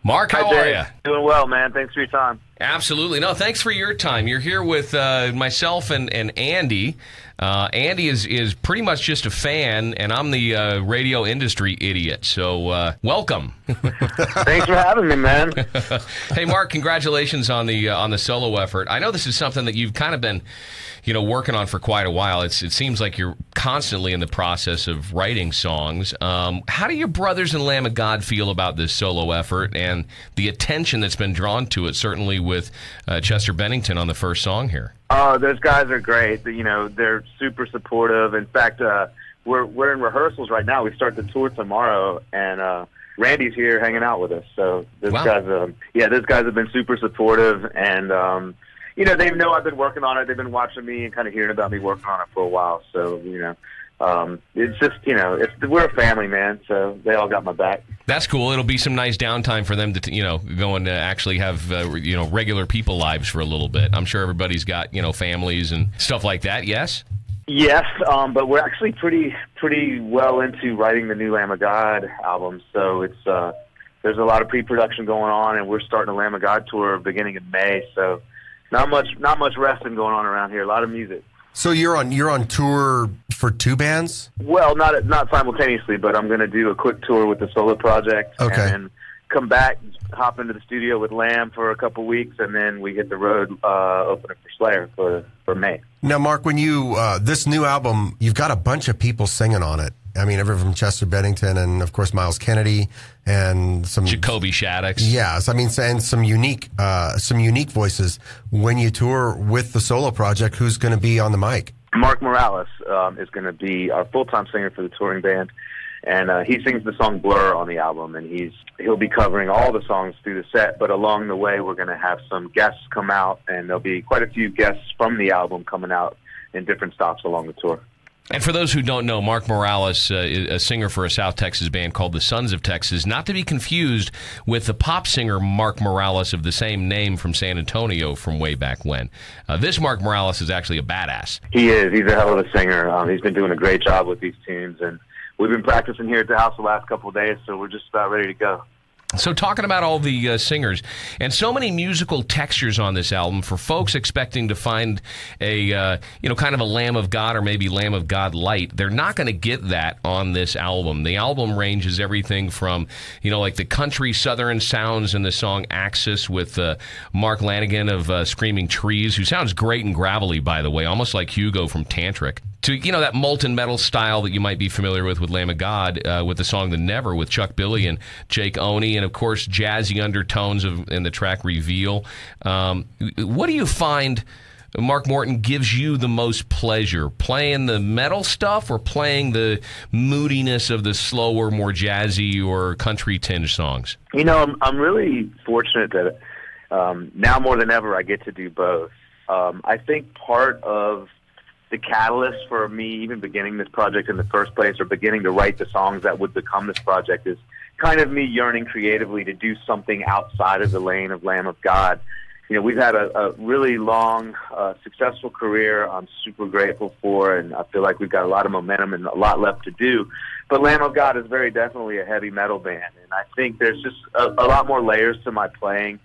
Mark, how are you? Doing well, man. Thanks for your time. Absolutely. No, thanks for your time. You're here with myself and Andy. Andy is pretty much just a fan, and I'm the radio industry idiot. So welcome. Thanks for having me, man. Hey, Mark, congratulations on the solo effort. I know this is something that you've kind of been, working on for quite a while. It seems like you're constantly in the process of writing songs. How do your brothers in Lamb of God feel about this solo effort and the attention that's been drawn to it, certainly with Chester Bennington on the first song here? Oh, those guys are great. They're super supportive. In fact, we're in rehearsals right now. We start the tour tomorrow, and Randy's here hanging out with us. So those guys have been super supportive, and they know I've been working on it. They've been watching me and kind of hearing about me working on it for a while. So it's just we're a family, man. So they all got my back. That's cool. It'll be some nice downtime for them to go and actually have regular people lives for a little bit. I'm sure everybody's got families and stuff like that. Yes. Yes, but we're actually pretty well into writing the new Lamb of God album. So it's there's a lot of pre-production going on, and we're starting a Lamb of God tour beginning in May. So not much resting going on around here. A lot of music. So you're on tour for two bands? Well, not simultaneously, but I'm going to do a quick tour with the solo project, okay, and then come back, hop into the studio with Lamb for a couple weeks, and then we hit the road opening for Slayer for May. Now, Mark, when you this new album, you've got a bunch of people singing on it. I mean, everyone from Chester Bennington and, of course, Miles Kennedy and some Jacoby Shaddix. Yes, I mean, and some unique voices. When you tour with the solo project, who's going to be on the mic? Marc Morales is going to be our full-time singer for the touring band, and he sings the song "Blur" on the album, and he'll be covering all the songs through the set. But along the way, we're going to have some guests come out, and there'll be quite a few guests from the album coming out in different stops along the tour. And for those who don't know, Marc Morales is a singer for a South Texas band called the Sons of Texas, not to be confused with the pop singer Marc Morales of the same name from San Antonio from way back when. This Marc Morales is actually a badass. He is. He's a hell of a singer. He's been doing a great job with these tunes, and we've been practicing here at the house the last couple of days, so we're just about ready to go. So talking about all the singers and so many musical textures on this album, for folks expecting to find a kind of a Lamb of God or maybe Lamb of God light, they're not going to get that on this album. The album ranges everything from like the country southern sounds in the song Axis with Mark Lanigan of Screaming Trees, who sounds great and gravelly, by the way, almost like Hugo from Tantric, to that molten metal style that you might be familiar with Lamb of God, with the song The Never with Chuck Billy and Jake Oney, and of course jazzy undertones in the track Reveal. What do you find, Mark Morton, gives you the most pleasure, playing the metal stuff or playing the moodiness of the slower, more jazzy or country tinge songs? I'm really fortunate that now more than ever I get to do both. I think part of the catalyst for me even beginning this project in the first place, or beginning to write the songs that would become this project, is kind of me yearning creatively to do something outside of the lane of Lamb of God. We've had a really long, successful career I'm super grateful for, and I feel like we've got a lot of momentum and a lot left to do. But Lamb of God is very definitely a heavy metal band, and I think there's just a lot more layers to my playing,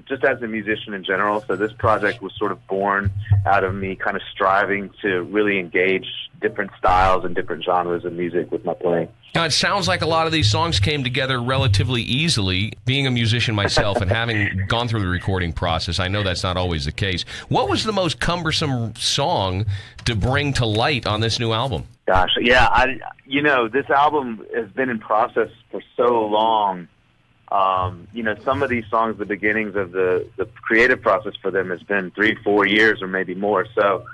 just as a musician in general. So this project was sort of born out of me kind of striving to really engage different styles and different genres of music with my playing. Now, it sounds like a lot of these songs came together relatively easily. Being a musician myself and having gone through the recording process, I know that's not always the case. What was the most cumbersome song to bring to light on this new album? Gosh, yeah, this album has been in process for so long. Some of these songs, the beginnings of the creative process for them has been 3-4 years or maybe more. So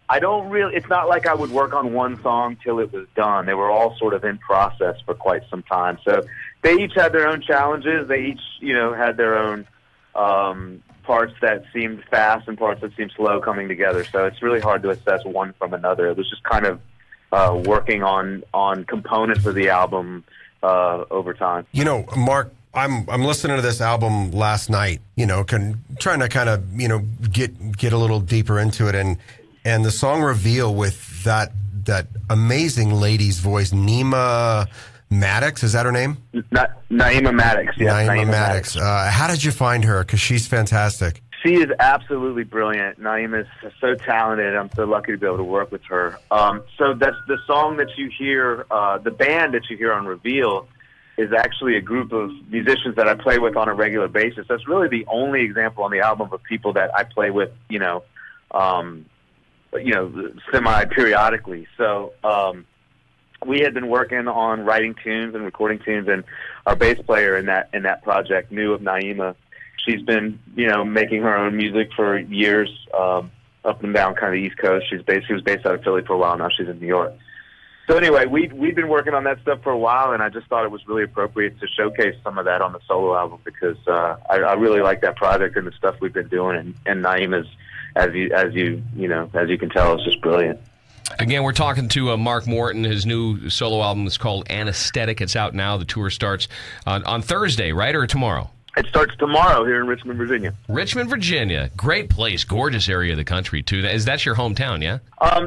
it's not like I would work on one song till it was done. They were all sort of in process for quite some time. So they each had their own challenges. They each, had their own parts that seemed fast and parts that seemed slow coming together. So it's really hard to assess one from another. It was just kind of working on components of the album over time. Mark, I'm listening to this album last night, trying to kind of, get a little deeper into it, and the song Reveal with that amazing lady's voice, Naeemah Maddox. Is that her name? Naeemah Maddox. Yeah, Naeemah Maddox. How did you find her? Because she's fantastic. She is absolutely brilliant. Naeemah is so talented. I'm so lucky to be able to work with her. So that's the song that you hear, the band that you hear on Reveal is actually a group of musicians that I play with on a regular basis. That's really the only example on the album of people that I play with, semi-periodically. So we had been working on writing tunes and recording tunes, and our bass player in that project knew of Naeemah. She's been, making her own music for years, up and down kind of the East Coast. She was based out of Philly for a while. Now she's in New York. So anyway, we've been working on that stuff for a while, and I just thought it was really appropriate to showcase some of that on the solo album because I really like that project and the stuff we've been doing. And Naeemah's, as you can tell, is just brilliant. Again, we're talking to Mark Morton. His new solo album is called Anesthetic. It's out now. The tour starts on Thursday, right, or tomorrow? It starts tomorrow here in Richmond, Virginia. Richmond, Virginia. Great place. Gorgeous area of the country, too. That's your hometown, yeah?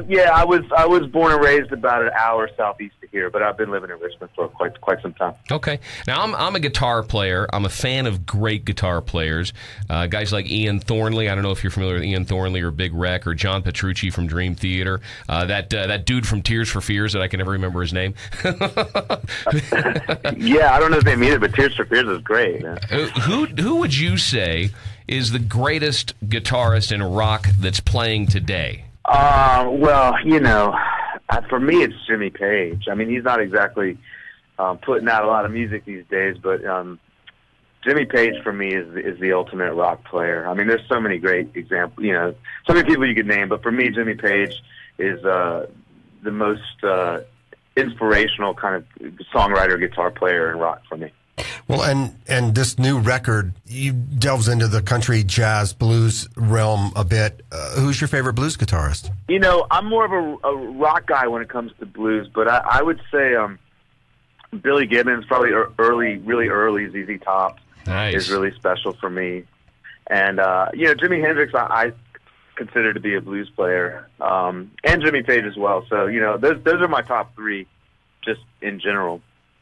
Yeah, I was born and raised about an hour southeast of here, but I've been living in Richmond for quite some time. Okay. Now, I'm a guitar player. I'm a fan of great guitar players. Guys like Ian Thornley. I don't know if you're familiar with Ian Thornley or Big Wreck or John Petrucci from Dream Theater. That dude from Tears for Fears that I can never remember his name. Yeah, I don't know his name either, but Tears for Fears is great. Man. Who would you say is the greatest guitarist in rock that's playing today? Well, for me, it's Jimmy Page. I mean, he's not exactly putting out a lot of music these days, but Jimmy Page for me is the ultimate rock player. I mean, there's so many great examples, so many people you could name, but for me, Jimmy Page is the most inspirational kind of songwriter, guitar player in rock for me. Well, and this new record delves into the country, jazz, blues realm a bit. Who's your favorite blues guitarist? I'm more of a rock guy when it comes to blues, but I would say Billy Gibbons, probably really early ZZ Top, is really special for me. And Jimi Hendrix, I consider to be a blues player, and Jimmy Page as well. So those are my top three, just in general.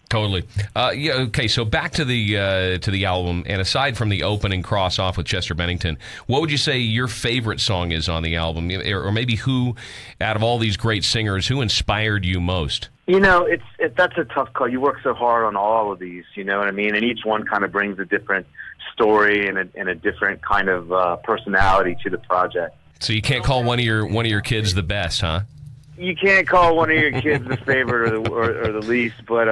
Totally. Okay, so back to the album, and aside from the opening cross off with Chester Bennington, what would you say your favorite song is on the album, or maybe who, out of all these great singers, who inspired you most? That's a tough call. You work so hard on all of these, you know what I mean, and each one kind of brings a different story and a different kind of personality to the project. So you can't call one of your kids the best, huh? You can't call one of your kids the favorite or the least, but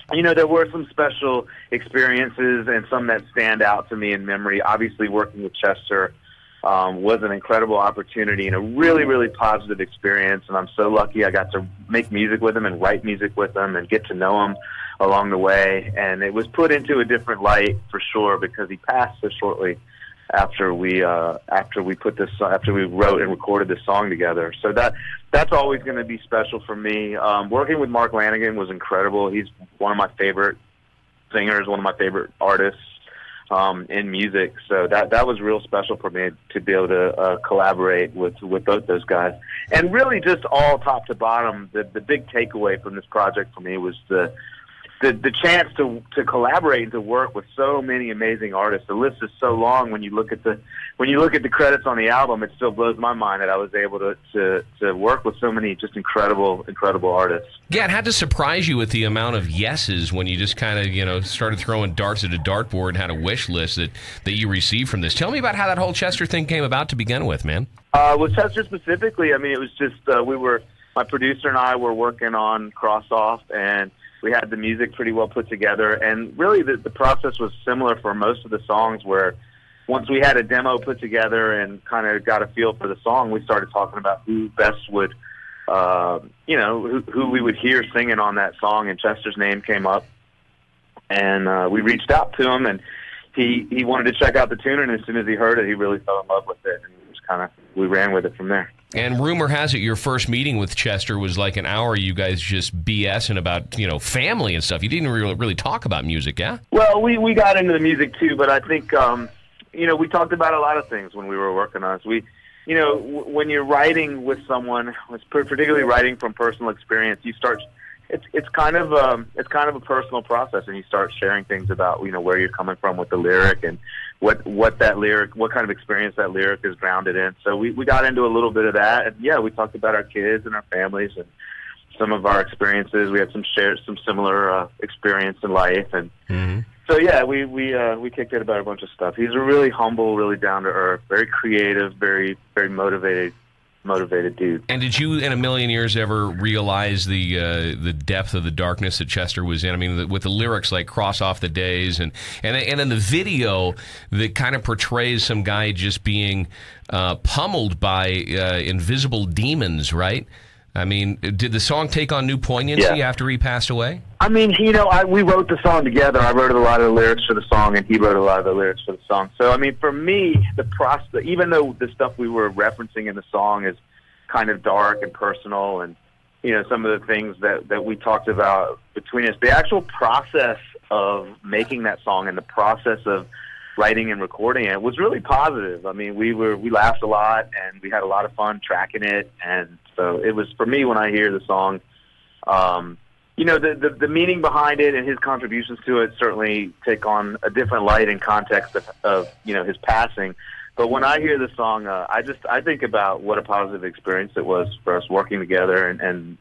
there were some special experiences and some that stand out to me in memory. Obviously, working with Chester was an incredible opportunity and a really, really positive experience. And I'm so lucky I got to make music with him and write music with him and get to know him along the way. And it was put into a different light for sure because he passed so shortly after we wrote and recorded this song together. So that's always going to be special for me. Working with Mark Lanigan was incredible. He's one of my favorite singers, one of my favorite artists in music. So that was real special for me to be able to collaborate with both those guys. And really just all top to bottom, the big takeaway from this project for me was the chance to collaborate and to work with so many amazing artists. The list is so long. When you look at the credits on the album, it still blows my mind that I was able to work with so many just incredible artists. Yeah, it had to surprise you with the amount of yeses when you just kind of started throwing darts at a dartboard and had a wish list that you received from this. Tell me about how that whole Chester thing came about to begin with, man. With Chester specifically, I mean, it was just my producer and I were working on Cross Off, and we had the music pretty well put together, and really the process was similar for most of the songs where once we had a demo put together and kind of got a feel for the song, we started talking about who best would, who we would hear singing on that song, and Chester's name came up, and we reached out to him, and he wanted to check out the tune, and as soon as he heard it, he really fell in love with it, and we ran with it from there. And rumor has it your first meeting with Chester was like an hour you guys just BSing about, family and stuff. You didn't really talk about music, yeah? Well, we got into the music too, but I think, we talked about a lot of things when we were working on it. When you're writing with someone, particularly writing from personal experience, you start it's kind of a personal process, and you start sharing things about where you're coming from with the lyric and what kind of experience that lyric is grounded in. So we got into a little bit of that, and we talked about our kids and our families and some of our experiences. We had some similar experience in life, and so we kicked it about a bunch of stuff. He's a really humble, really down to earth, very creative, very very motivated dude. And did you, in a million years, ever realize the depth of the darkness that Chester was in? I mean, with the lyrics like "Cross Off the Days" and then the video that kind of portrays some guy just being pummeled by invisible demons, right? I mean, did the song take on new poignancy after he passed away? I mean, we wrote the song together. I wrote a lot of the lyrics for the song, and he wrote a lot of the lyrics for the song. So, I mean, for me, the process, even though the stuff we were referencing in the song is kind of dark and personal, and some of the things that we talked about between us, the actual process of making that song and the process of writing and recording it was really positive. I mean, we laughed a lot, and we had a lot of fun tracking it, and so it was, for me, when I hear the song, the meaning behind it and his contributions to it certainly take on a different light in context of his passing. But when I hear the song, I think about what a positive experience it was for us working together and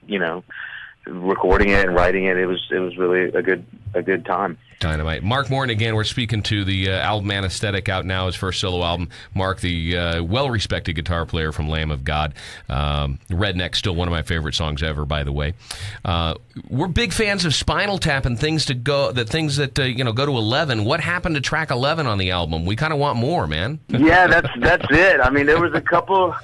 recording it and writing it. It was really a good time. Dynamite. Mark Morton, again, we're speaking to the album Anesthetic, out now, his first solo album. Mark, the well-respected guitar player from Lamb of God. Redneck, still one of my favorite songs ever, by the way. We're big fans of Spinal Tap and things that go to 11. What happened to track 11 on the album? We kind of want more, man. Yeah, that's it. I mean, there was a couple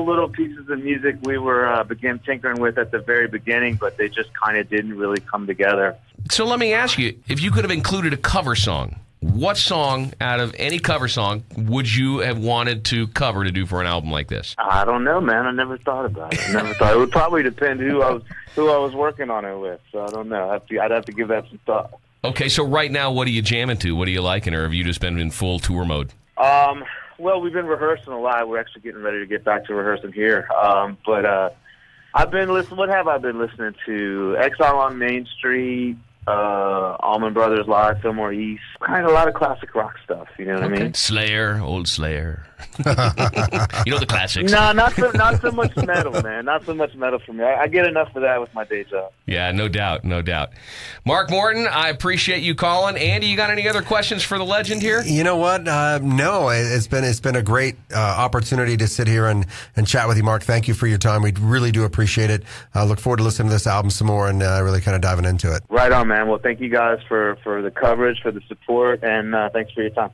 little pieces of music we began tinkering with at the very beginning, but they just kind of didn't really come together. So let me ask you, if you could have included a cover song, what song out of any cover song would you have wanted to cover to do for an album like this? I don't know, man. I never thought about it. It would probably depend who I was working on it with. So I don't know. I'd have to give that some thought. Okay, so right now, what are you jamming to? What are you liking, or have you just been in full tour mode? Well, we've been rehearsing a lot. We're actually getting ready to get back to rehearsing here. But I've been listening. What have I been listening to? Exile on Main Street. Allman Brothers Live, Fillmore East, kind of a lot of classic rock stuff. You know what I mean? Slayer, old Slayer. The classics. No, not so much metal, man. Not so much metal for me. I get enough of that with my day job. Yeah, no doubt. Mark Morton, I appreciate you calling. Andy, you got any other questions for the legend here? You know what? No, it's been a great opportunity to sit here and chat with you, Mark. Thank you for your time. We really do appreciate it. I look forward to listening to this album some more and really kind of diving into it. Right on, man. Well, thank you guys for the coverage, for the support, and thanks for your time.